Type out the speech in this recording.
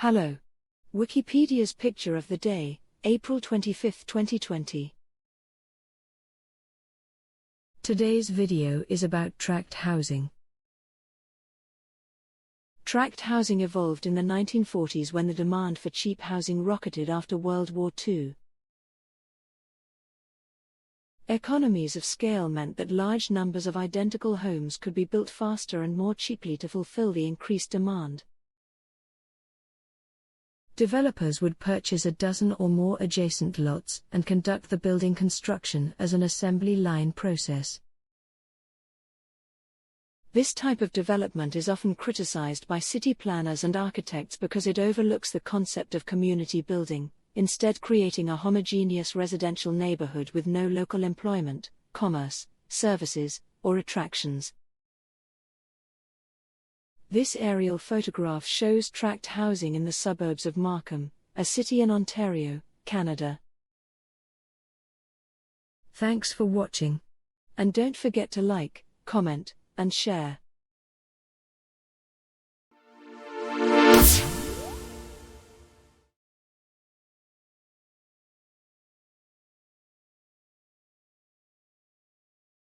Hello. Wikipedia's picture of the day, April 25, 2020. Today's video is about tract housing. Tract housing evolved in the 1940s when the demand for cheap housing rocketed after World War II. Economies of scale meant that large numbers of identical homes could be built faster and more cheaply to fulfill the increased demand. Developers would purchase a dozen or more adjacent lots and conduct the building construction as an assembly line process. This type of development is often criticized by city planners and architects because it overlooks the concept of community building, instead creating a homogeneous residential neighborhood with no local employment, commerce, services, or attractions. This aerial photograph shows tract housing in the suburbs of Markham, a city in Ontario, Canada. Thanks for watching. And don't forget to like, comment, and share.